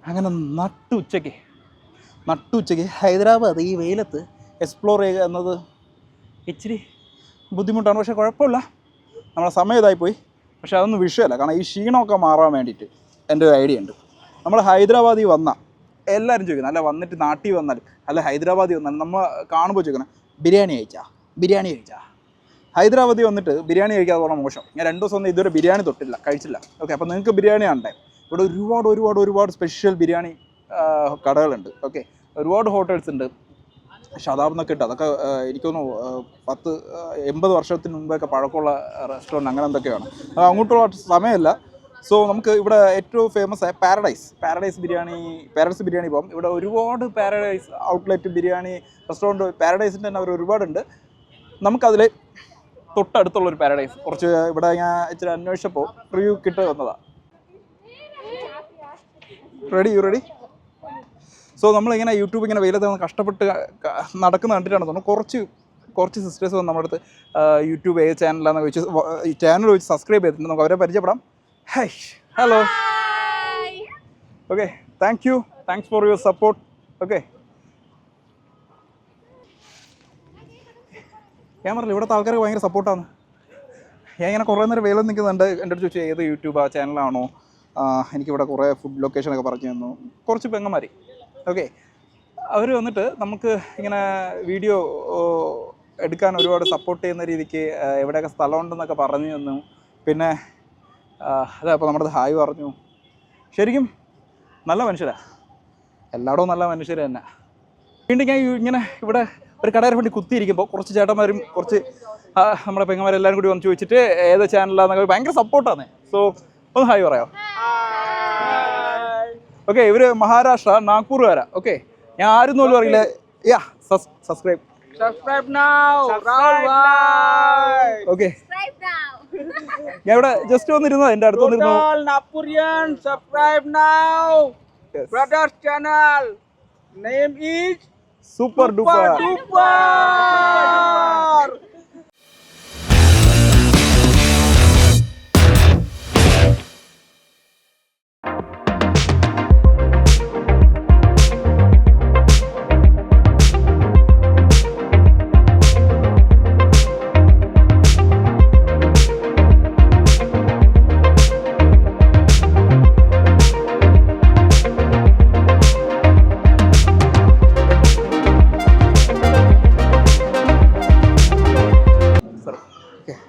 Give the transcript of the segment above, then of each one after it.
അങ്ങനെ നട്ടുച്ചയ്ക്ക് ഹൈദരാബാദ് ഈ വെയിലത്ത് എക്സ്പ്ലോർ ചെയ്യുക എന്നത് ഇച്ചിരി ബുദ്ധിമുട്ടാണ്. പക്ഷേ കുഴപ്പമില്ല, നമ്മളെ സമയം ഇതായിപ്പോയി. പക്ഷേ അതൊന്നും വിഷയമല്ല, കാരണം ഈ ക്ഷീണമൊക്കെ മാറാൻ വേണ്ടിയിട്ട് എൻ്റെ ഒരു ഐഡിയ ഉണ്ട്. നമ്മൾ ഹൈദരാബാദിൽ വന്നാൽ എല്ലാവരും ചോദിക്കുന്നത്, അല്ല വന്നിട്ട് നാട്ടിൽ വന്നാൽ അല്ല ഹൈദരാബാദിൽ വന്നാൽ നമ്മൾ കാണുമ്പോൾ ചോദിക്കണം ബിരിയാണി കഴിച്ചാ. ഹൈദരാബാദിൽ വന്നിട്ട് ബിരിയാണി കഴിക്കാതെ പറഞ്ഞാൽ മോശം. ഞാൻ 2 ദിവസം ഒന്നും ഇതുവരെ ബിരിയാണി കഴിച്ചില്ല. ഓക്കെ, അപ്പോൾ നിങ്ങൾക്ക് ബിരിയാണി ആണ്ടേ, ഇവിടെ ഒരുപാട് സ്പെഷ്യൽ ബിരിയാണി കടകളുണ്ട്. ഓക്കെ, ഒരുപാട് ഹോട്ടൽസ് ഉണ്ട്. ഷതാബ് എന്നൊക്കെ ഇട്ട് അതൊക്കെ എനിക്ക് തോന്നുന്നു 80 വർഷത്തിന് മുമ്പൊക്കെ പഴക്കമുള്ള റെസ്റ്റോറൻറ്റ് അങ്ങനെ എന്തൊക്കെയാണ്. അങ്ങോട്ടുള്ള സമയമില്ല. സോ നമുക്ക് ഇവിടെ ഏറ്റവും ഫേമസ് ആയ പാരഡൈസ് ബിരിയാണി പോകും. ഇവിടെ ഒരുപാട് പാരഡൈസ് ഔട്ട്ലെറ്റ് ബിരിയാണി റെസ്റ്റോറൻറ്റ് പാരഡൈസിൻ്റെ തന്നെ അവർ ഒരുപാടുണ്ട്. നമുക്കതിൽ തൊട്ടടുത്തുള്ളൊരു പാരഡൈസ് കുറച്ച് ഇവിടെ ഞാൻ ഇച്ചിരി അന്വേഷിച്ചപ്പോൾ റിവ്യൂ കിട്ടി വന്നതാണ്. റെഡി? സോ നമ്മളിങ്ങനെ യൂട്യൂബ് ഇങ്ങനെ വെയിലത്ത് കഷ്ടപ്പെട്ട് നടക്കുന്ന കണ്ടിട്ടാണ് തോന്നുന്നു. കുറച്ച് സിസ്റ്റേഴ്സ് വന്ന് നമ്മുടെ അടുത്ത് യൂട്യൂബ് ഏത് ചാനലാണെന്ന് ചോദിച്ച് ചാനൽ ചോദിച്ച് സബ്സ്ക്രൈബ് ചെയ്തിട്ടുണ്ട്. നമുക്ക് അവരെ പരിചയപ്പെടാം. Hello. Okay, thanks for your support. Okay, ഞാൻ പറഞ്ഞില്ല ഇവിടുത്തെ ആൾക്കാർക്ക് ഭയങ്കര സപ്പോർട്ടാണ്. ഞാൻ ഇങ്ങനെ കുറേ നേരം വെയിലത്ത് നിൽക്കുന്നുണ്ട്. എൻ്റെ അടുത്ത് ചോദിച്ചാൽ ഏത് യൂട്യൂബ് ചാനലാണോ, എനിക്കിവിടെ കുറേ ഫുഡ് ലൊക്കേഷനൊക്കെ പറഞ്ഞു തന്നു കുറച്ച് പെങ്ങന്മാർ. ഓക്കെ, അവർ വന്നിട്ട് നമുക്ക് ഇങ്ങനെ വീഡിയോ എടുക്കാൻ ഒരുപാട് സപ്പോർട്ട് ചെയ്യുന്ന രീതിക്ക് എവിടെയൊക്കെ സ്ഥലമുണ്ടെന്നൊക്കെ പറഞ്ഞു തന്നു. പിന്നെ അതെ, അപ്പോൾ നമ്മുടെ ഹായ് പറഞ്ഞു. ശരിക്കും നല്ല മനുഷ്യരാണ്, എല്ലായിടവും നല്ല മനുഷ്യർ തന്നെ. വീണ്ടും ഞാൻ ഇങ്ങനെ ഇവിടെ ഒരു കടയുടെ വേണ്ടി കുത്തിയിരിക്കുമ്പോൾ കുറച്ച് ചേട്ടന്മാരും കുറച്ച് നമ്മുടെ പെങ്ങന്മാരെല്ലാവരും കൂടി വന്ന് ചോദിച്ചിട്ട് ഏത് ചാനലാണെന്നൊക്കെ ഭയങ്കര സപ്പോർട്ടാണ്. സോ ഒന്ന് ഹായ് പറയാം. ഓക്കെ, ഇവർ മഹാരാഷ്ട്ര നാഗ്പൂർകാരാ. ഓക്കെ, ഞാൻ ആരും പോലും അറിയില്ല. Subscribe okay. ഞാൻ ഇവിടെ ജസ്റ്റ് വന്നിരുന്നു, എൻ്റെ അടുത്ത് വന്നിരുന്നു. Super duper.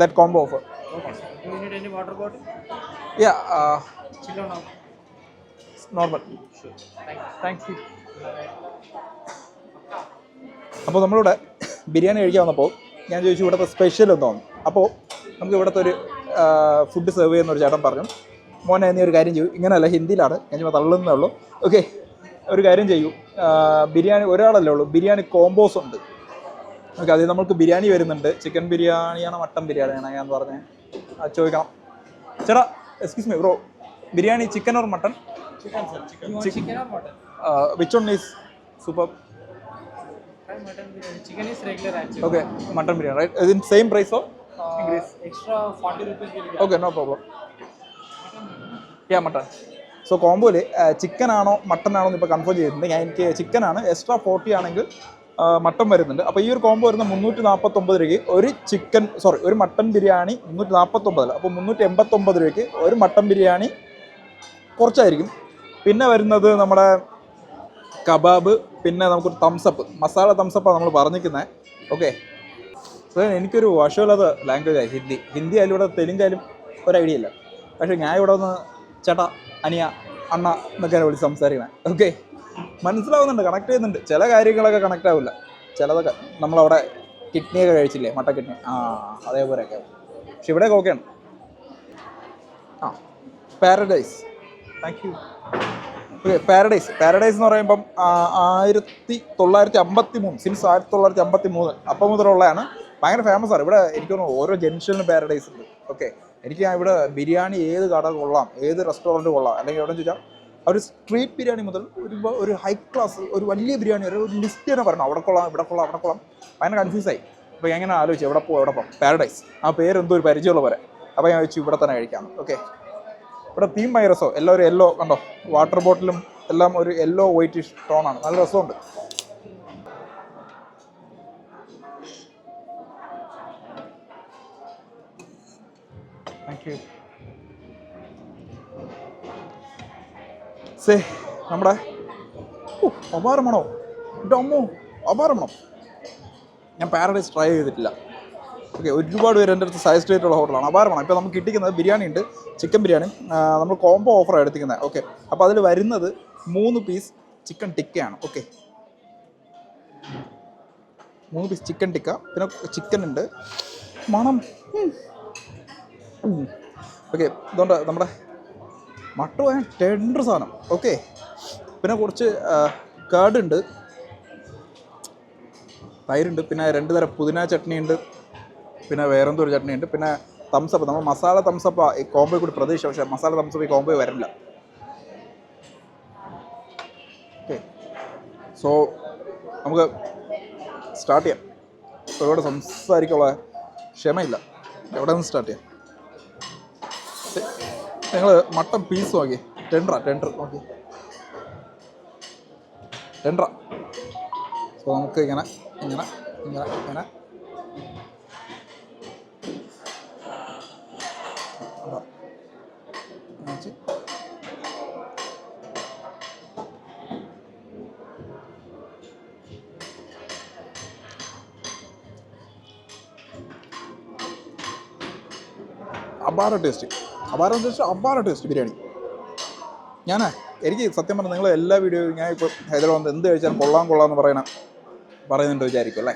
That combo offer. Okay. Do you need any water bottle? Yeah. Chill on. Normal. Sure. Thank you. അപ്പോൾ നമ്മളിവിടെ ബിരിയാണി കഴിക്കാൻ വന്നപ്പോൾ ഞാൻ ചോദിച്ചു ഇവിടുത്തെ സ്പെഷ്യൽ എന്തോന്ന്. അപ്പോൾ നമുക്ക് ഇവിടുത്തെ ഒരു ഫുഡ് സെർവ് ചെയ്യുന്ന ഒരു ചേട്ടൻ പറഞ്ഞു, മോനെ നീ ഒരു കാര്യം ചെയ്യൂ, ഇങ്ങനെയല്ല ഹിന്ദിയിലാണ്, ഞാൻ ചുമ്മാ തള്ളുന്നേ ഉള്ളൂ. ഓക്കെ, ഒരു കാര്യം ചെയ്യൂ, ബിരിയാണി ഒരാളല്ലേ ഉള്ളൂ, ബിരിയാണി കോമ്പോസ് ഉണ്ട്. ഓക്കെ, അത് നമുക്ക് ബിരിയാണി വരുന്നുണ്ട്. ചിക്കൻ ബിരിയാണിയാണോ മട്ടൻ ബിരിയാണിയാണോ ഞാൻ പറഞ്ഞത് ചോദിക്കണം. ചേട്ടാ excuse me bro, biryani chicken or mutton? Chicken, sir. Chicken or mutton? Which one is super? Mutton biryani. Chicken is regular actually. Okay, mutton biryani, right? Is it same price or increase? Extra 40 rupees will get. Okay, no problem. Yeah, mutton. So കോംബോയിൽ chicken ആണോ mutton ആണോ എന്ന് ഇപ്പോൾ confirm ചെയ്തിട്ടുണ്ട്. എനിക്ക് chicken ആണ്, extra 40 ആണെങ്കിൽ mutton വരുന്നുണ്ട്. അപ്പോൾ ഈ ഒരു കോംബോ വരുന്ന 349 രൂപയ്ക്ക് ഒരു മട്ടൺ ബിരിയാണി 349, അപ്പോൾ 389 രൂപയ്ക്ക് ഒരു മട്ടൺ ബിരിയാണി കുറച്ചായിരിക്കും. പിന്നെ വരുന്നത് നമ്മുടെ കബാബ്, പിന്നെ നമുക്കൊരു തംസപ്പ്, മസാല തംസപ്പാണ് നമ്മൾ പറഞ്ഞിരിക്കുന്നത്. ഓക്കെ, സോ എനിക്കൊരു വശമില്ലാത്ത ലാംഗ്വേജായി ഹിന്ദി ആയാലും ഇവിടെ തെലുങ്കായാലും ഒരു ഐഡിയ ഇല്ല. പക്ഷേ ഞാൻ ഇവിടെ ഒന്ന് ചേട്ടാ, അനിയ, അണ്ണ എന്നൊക്കെയാണ് വിളിച്ച് സംസാരിക്കണേ. ഓക്കെ, മനസ്സിലാവുന്നുണ്ട്, കണക്ട് ചെയ്യുന്നുണ്ട്. ചില കാര്യങ്ങളൊക്കെ കണക്റ്റ് ആവില്ല, ചിലതൊക്കെ നമ്മളവിടെ കിഡ്നിയൊക്കെ കഴിച്ചില്ലേ, മട്ട കിഡ്നി, അതേപോലെയൊക്കെ. പക്ഷെ ഇവിടെയൊക്കെ ഓക്കെയാണ്. Paradise, thank you. Okay, paradise എന്ന് പറയുമ്പം 1953, സിൻസ് 1953 അപ്പം മുതലുള്ളതാണ്. ഭയങ്കര ഫേമസ് ആണ് ഇവിടെ. എനിക്ക് തോന്നുന്നു ഓരോ ജംഗ്ഷനിലും പാരഡൈസ് ഉണ്ട്. ഓക്കെ, എനിക്ക് ഇവിടെ ബിരിയാണി ഏത് കട കൊള്ളാം, ഏത് റെസ്റ്റോറൻറ്റ് കൊള്ളാം, അല്ലെങ്കിൽ എവിടെ ചോദിച്ചാൽ ഒരു സ്ട്രീറ്റ് ബിരിയാണി മുതൽ ഒരു ഹൈ ക്ലാസ് ഒരു വലിയ ബിരിയാണി ഒരു ലിസ്റ്റ് തന്നെ പറഞ്ഞു, അവിടെ കൊള്ളാം ഇവിടെ കൊള്ളാം. ഭയങ്കര കൺഫ്യൂസായി. അപ്പോൾ ഞാൻ ഇങ്ങനെ ആലോചിച്ചു എവിടെ പോകും. പാരഡൈസ്, ആ പേരെന്തോ ഒരു പരിചയമുള്ള പോലെ. അപ്പോൾ ഞാൻ ചോദിച്ചു ഇവിടെ തന്നെ കഴിക്കാം. ഓക്കെ, ഇവിടെ തീം ഭയങ്കര രസമോ, എല്ലാവരും യെല്ലോ കണ്ടോ, വാട്ടർ ബോട്ടിലും എല്ലാം ഒരു യെല്ലോ വൈറ്റിഷ് ടോണാണ്, നല്ല രസമുണ്ട്. Thank you. സേ നമ്മുടെ അപാരമാണോ എൻ്റെ അമ്മോ, അപാരമാണോ. ഞാൻ പാരഡൈസ് ട്രൈ ചെയ്തിട്ടില്ല. ഓക്കെ, ഒരുപാട് പേര് എൻ്റെ അടുത്ത് സജസ്റ്റ് ചെയ്തിട്ടുള്ള ഹോട്ടലാണ്. അപാരമാണ്. ഇപ്പോൾ നമുക്ക് കിട്ടിക്കുന്നത് ബിരിയാണി ഉണ്ട്, ചിക്കൻ ബിരിയാണി. നമ്മൾ കോംബോ ഓഫറാണ് എടുത്തിരിക്കുന്നത്. ഓക്കെ, അപ്പോൾ അതിൽ വരുന്നത് 3 പീസ് ചിക്കൻ ടിക്കയാണ്. ഓക്കെ, 3 പീസ് ചിക്കൻ ടിക്ക, പിന്നെ ചിക്കൻ ഉണ്ട്, മണം. ഓക്കെ, ഇതുകൊണ്ട് നമ്മുടെ മട്ടൻ ടെൻഡർ സാധനം. ഓക്കെ, പിന്നെ കുറച്ച് കേടുണ്ട്, തൈരുണ്ട്, പിന്നെ 2 തരം പുതിന ചട്നി ഉണ്ട്, പിന്നെ വേറെന്തോ ഒരു ചട്നി ഉണ്ട്, പിന്നെ തംസപ്പ്. നമ്മൾ മസാല തംസപ്പ് ഈ കോംബോ കൂടി പ്രതീക്ഷ, പക്ഷേ മസാല തംസപ്പ് ഈ കോംബോ വരില്ല. ഓക്കെ, സോ നമുക്ക് സ്റ്റാർട്ട് ചെയ്യാം. ഒരുപാട് സംസാരിക്കാനുള്ള ക്ഷമയില്ല. എവിടെ നിന്ന് സ്റ്റാർട്ട് ചെയ്യാം? നിങ്ങൾ മട്ടൻ പീസ് നോക്കി, ടെൻഡർ നോക്കി, ടെൻഡർ. സോ നമുക്ക് ഇങ്ങനെ ഇങ്ങനെ ഇങ്ങനെ ഇങ്ങനെ അപാര ടേസ്റ്റ് ബിരിയാണി. എനിക്ക് സത്യം പറഞ്ഞാൽ നിങ്ങൾ എല്ലാ വീഡിയോയും ഞാൻ ഇപ്പോൾ ഹൈദരാബാദ് എന്ത് കഴിച്ചാലും കൊള്ളാമെന്ന് പറയുന്നുണ്ട് വിചാരിക്കും അല്ലേ.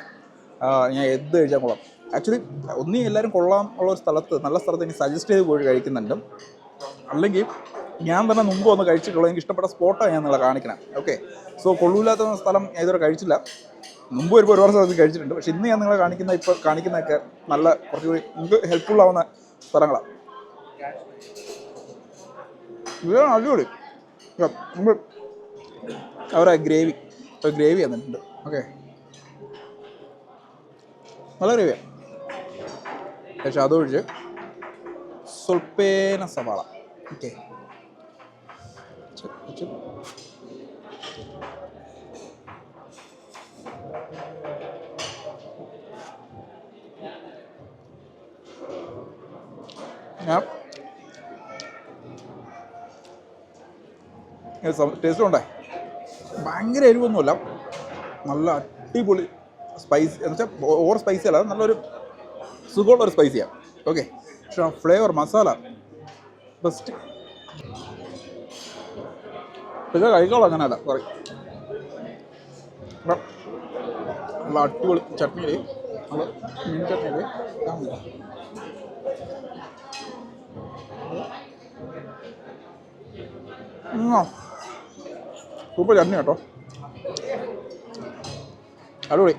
ഞാൻ എന്ത് കഴിച്ചാൽ കൊള്ളാം. ആക്ച്വലി ഒന്നീ എല്ലാവരും കൊള്ളാം ഉള്ള ഒരു സ്ഥലത്ത്, നല്ല സ്ഥലത്ത് എനിക്ക് സജസ്റ്റ് ചെയ്ത് പോയി കഴിക്കുന്നുണ്ട്. അല്ലെങ്കിൽ ഞാൻ തന്നെ മുമ്പ് ഒന്ന് കഴിച്ചിട്ടുള്ള എനിക്ക് ഇഷ്ടപ്പെട്ട സ്പോട്ടാണ് ഞാൻ നിങ്ങളെ കാണിക്കണം. ഓക്കെ, സോ കൊള്ളൂല്ലാത്ത സ്ഥലം ഞാൻ ഇതുവരെ കഴിച്ചില്ല. മുമ്പ് വരുമ്പോൾ ഒരുപാട് സ്ഥലത്ത് കഴിച്ചിട്ടുണ്ട്. പക്ഷേ ഇന്ന് ഞാൻ നിങ്ങളെ കാണിക്കുന്നതൊക്കെ നല്ല കുറച്ചുകൂടി നിങ്ങൾക്ക് ഹെൽപ്ഫുൾ ആവുന്ന സ്ഥലങ്ങളാണ്. ഇതാണ് അടിപൊളി. നമ്മൾ അവരെ ഗ്രേവി തന്നിട്ടുണ്ട്. ഓക്കെ, നല്ല ഗ്രേവിയാണ്. പക്ഷേ അതൊഴിച്ച് സ്വൽപ്പേന സവാള. ഓക്കെ, ഞാൻ ടേസ്റ്റ് ഉണ്ടേ. ഭയങ്കര എരിവൊന്നുമില്ല, നല്ല അടിപൊളി സ്പൈസി എന്ന് വെച്ചാൽ ഓവർ സ്പൈസി അല്ല, നല്ലൊരു സുഖമുള്ളൊരു സ്പൈസിയാണ്. ഓക്കെ, പക്ഷേ ഫ്ലേവർ മസാല ബെസ്റ്റ്. പക്ഷേ കഴിക്കോളാം അങ്ങനെയല്ല, സോറി. നല്ല അടിപൊളി ചട്നിയിൽ, നമ്മൾ മീൻ ചട്നിയിൽ സൂപ്പർ ചട്നി കേട്ടോ, അടിപൊളി.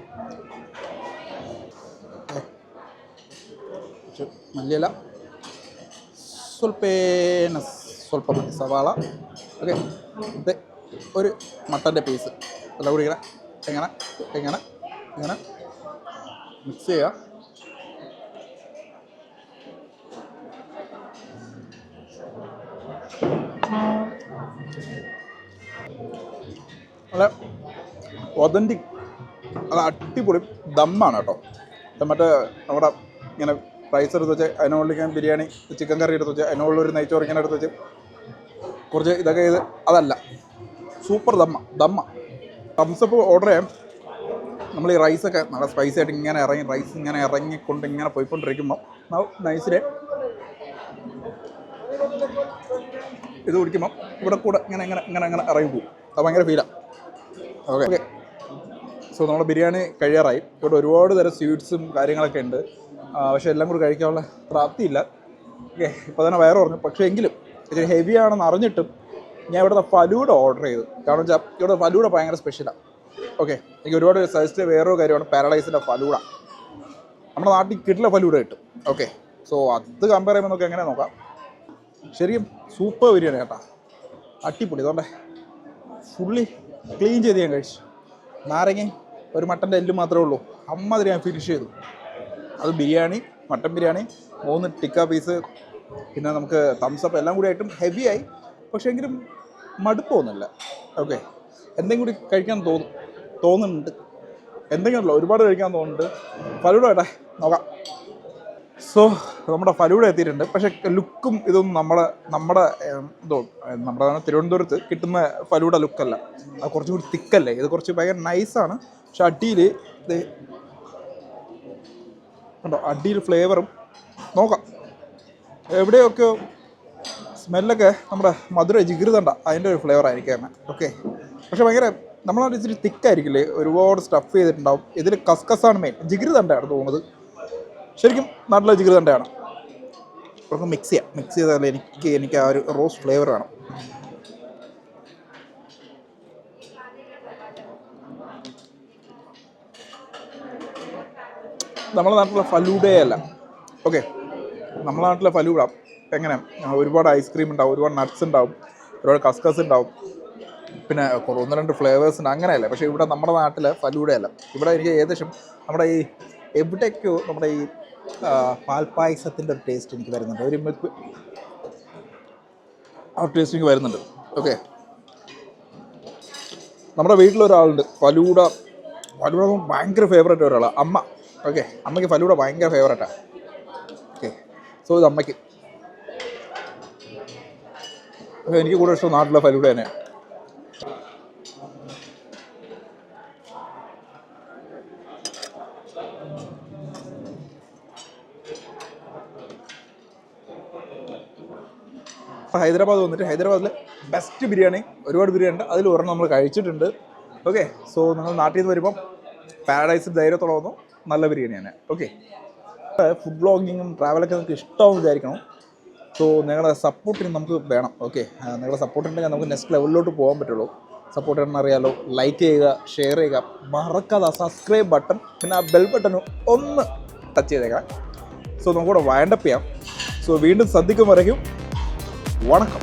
മല്ലിയില, സ്വല്പം സവാള. ഓക്കെ, ഇത് ഒരു മട്ടൻ്റെ പീസ് എല്ലാം കൂടി ഇങ്ങനെ മിക്സ് ചെയ്യുക. നല്ല ഒതൻറ്റിക്, അത് അടിപൊളി ദമ്മാണ് കേട്ടോ. മറ്റേ നമ്മുടെ ഇങ്ങനെ റൈസ് എടുത്ത് വെച്ച് അതിനുള്ളിൽ ഞാൻ ബിരിയാണി ചിക്കൻ കറി എടുത്ത് വെച്ച് അതിനുള്ളൊരു നെയ്ച്ചോറ് ഇങ്ങനെ എടുത്ത് വെച്ച് കുറച്ച് ഇതൊക്കെ ചെയ്ത്, അതല്ല, സൂപ്പർ ദമ്മ. തംസപ്പ് ഓർഡർ ചെയ്യാം. നമ്മൾ ഈ റൈസൊക്കെ നല്ല സ്പൈസി ആയിട്ട് ഇങ്ങനെ റൈസ് ഇങ്ങനെ ഇറങ്ങിക്കൊണ്ട് ഇങ്ങനെ പോയിക്കൊണ്ടിരിക്കുമ്പോൾ നൈസിലെ ഇത് കുടിക്കുമ്പോൾ ഇവിടെ കൂടെ ഇങ്ങനെ ഇറങ്ങി പോകും. അത് ഭയങ്കര ഫീലാണ്. ഓക്കെ, സോ നമ്മുടെ ബിരിയാണി കഴിയാറായി. ഇവിടെ ഒരുപാട് തരം സ്വീറ്റ്സും കാര്യങ്ങളൊക്കെ ഉണ്ട്, പക്ഷേ എല്ലാം കൂടി കഴിക്കാനുള്ള പ്രാപ്തിയില്ല. ഓക്കെ, ഇപ്പോൾ തന്നെ വയറ് പറഞ്ഞു. പക്ഷേ എങ്കിലും ഇച്ചിരി ഹെവി ആണെന്ന് അറിഞ്ഞിട്ടും ഞാൻ ഇവിടുത്തെ ഫലൂഡ ഓർഡർ ചെയ്തു. കാരണം വെച്ചാൽ ഇവിടെ ഫലൂഡ ഭയങ്കര സ്പെഷ്യലാണ്. ഓക്കെ, എനിക്ക് ഒരുപാട് സജസ്റ്റ് വേറൊരു കാര്യമാണ് പാരഡൈസിൻ്റെ ഫലൂഡ. നമ്മുടെ നാട്ടിൽ കിട്ടില്ല ഫലൂഡ കിട്ടും. ഓക്കെ, സോ അത് കമ്പയർ ചെയ്യുമ്പോൾ നമുക്ക് എങ്ങനെ നോക്കാം. ശരിക്കും സൂപ്പർ ബിരിയാണി കേട്ടോ, അടിപൊളി. അതുകൊണ്ട് ഫുള്ളി ക്ലീൻ ചെയ്ത് ഞാൻ കഴിച്ചു. നാരങ്ങ ഒരു മട്ടൻ്റെ എല്ല് മാത്രമേ ഉള്ളൂ, അമ്മതിരി ഞാൻ ഫിനിഷ് ചെയ്തു. അത് ബിരിയാണി, മട്ടൻ ബിരിയാണി, 3 ടിക്ക പീസ്, പിന്നെ നമുക്ക് തംസപ്പ് എല്ലാം കൂടി ആയിട്ടും ഹെവി ആയി. പക്ഷേ എങ്കിലും മടുപ്പൊന്നുമില്ല. ഓക്കെ, എന്തെങ്കിലും കൂടി കഴിക്കാൻ തോന്നുന്നുണ്ട്. എന്തെങ്കിലുമല്ല, ഒരുപാട് കഴിക്കാൻ തോന്നുന്നുണ്ട്. ഫലൂഡ കേട്ടെ, നോക്കാം. സോ നമ്മുടെ ഫലൂഡ എത്തിയിട്ടുണ്ട്. പക്ഷേ ലുക്കും ഇതൊന്നും നമ്മുടെ തിരുവനന്തപുരത്ത് കിട്ടുന്ന ഫലൂഡ ലുക്കല്ല. അത് കുറച്ചും കൂടി തിക്കല്ലേ. ഇത് കുറച്ച് ഭയങ്കര നൈസാണ്. പക്ഷെ അടിയിൽ ഇത് കണ്ടോ, അടിയിൽ ഫ്ലേവറും നോക്കാം. എവിടെയൊക്കെ സ്മെല്ലൊക്കെ നമ്മുടെ മധുര ജിഗിരുതണ്ട അതിൻ്റെ ഒരു ഫ്ലേവർ ആയിരിക്കും തന്നെ. ഓക്കെ, പക്ഷെ ഭയങ്കര നമ്മളത് ഇച്ചിരി തിക്കായിരിക്കില്ലേ, ഒരുപാട് സ്റ്റഫ് ചെയ്തിട്ടുണ്ടാവും. ഇതിൽ കസ്കസാണ് മെയിൻ. ജിഗിരുതണ്ടയാണ് തോന്നുന്നത്. ശരിക്കും നല്ല ജിഗിരുതണ്ടയാണ്. നമുക്ക് മിക്സ് ചെയ്താൽ എനിക്ക് ആ ഒരു റോസ് ഫ്ലേവർ വേണം. നമ്മുടെ നാട്ടിലെ ഫലൂഡയല്ല. ഓക്കെ, നമ്മുടെ നാട്ടിലെ ഫലൂഡ എങ്ങനെ ഒരുപാട് ഐസ്ക്രീം ഉണ്ടാവും, ഒരുപാട് നട്ട്സ് ഉണ്ടാവും, ഒരുപാട് കസ്കസ് ഉണ്ടാവും, പിന്നെ 1-2 ഫ്ലേവേഴ്സ് ഉണ്ട്, അങ്ങനെയല്ല. പക്ഷേ ഇവിടെ നമ്മുടെ നാട്ടിലെ ഫലൂഡയല്ല. ഇവിടെ എനിക്ക് ഏകദേശം നമ്മുടെ ഈ എവിടേക്കോ നമ്മുടെ ഈ പാൽപ്പായസത്തിൻ്റെ ഒരു ടേസ്റ്റ് എനിക്ക് വരുന്നുണ്ട്. ഒരു മിൽക്ക് ആ ടേസ്റ്റ് എനിക്ക് വരുന്നുണ്ട്. ഓക്കെ, നമ്മുടെ വീട്ടിലൊരാളുണ്ട് ഫലൂഡ ഭയങ്കര ഫേവറേറ്റ് ഒരാളാണ്, അമ്മ. ഓക്കെ, അമ്മയ്ക്ക് ഫലൂഡ ഭയങ്കര ഫേവറേറ്റാണ്. ഓക്കെ, സോ ഇത് അമ്മയ്ക്ക്. എനിക്ക് കൂടുതൽ ഇഷ്ടം നാട്ടിലെ ഫലൂഡ തന്നെയാണ്. ഹൈദരാബാദ് വന്നിട്ട് ഹൈദരാബാദിലെ ബെസ്റ്റ് ബിരിയാണി, ഒരുപാട് ബിരിയാണി ഉണ്ട്. അതിൽ ഒരെണ്ണം നമ്മൾ കഴിച്ചിട്ടുണ്ട്. ഓക്കെ, സോ നിങ്ങൾ നാട്ടിൽ നിന്ന് വരുമ്പം പാരഡൈസ് ധൈര്യത്തോടെ വന്നു, നല്ല ബിരിയാണി തന്നെ. ഓക്കെ, ഫുഡ് വ്ളോഗിങ്ങും ട്രാവലൊക്കെ നിങ്ങൾക്ക് ഇഷ്ടമാവും വിചാരിക്കണം. സോ നിങ്ങളുടെ സപ്പോർട്ടിന് നമുക്ക് വേണം. ഓക്കെ, നിങ്ങളുടെ സപ്പോർട്ടുണ്ടെങ്കിൽ നമുക്ക് നെക്സ്റ്റ് ലെവലിലോട്ട് പോകാൻ പറ്റുള്ളൂ. സപ്പോർട്ട് ചെയ്യണമെന്ന് അറിയാലോ. ലൈക്ക് ചെയ്യുക, ഷെയർ ചെയ്യുക, മറക്കാതെ സബ്സ്ക്രൈബ് ബട്ടൺ പിന്നെ ആ ബെൽ ബട്ടൺ ഒന്ന് ടച്ച് ചെയ്തേക്കാം. സോ നമുക്കിവിടെ വൈൻഡപ്പ് ചെയ്യാം. സോ വീണ്ടും സന്ധിക്കും വരയ്ക്കും വണക്കം.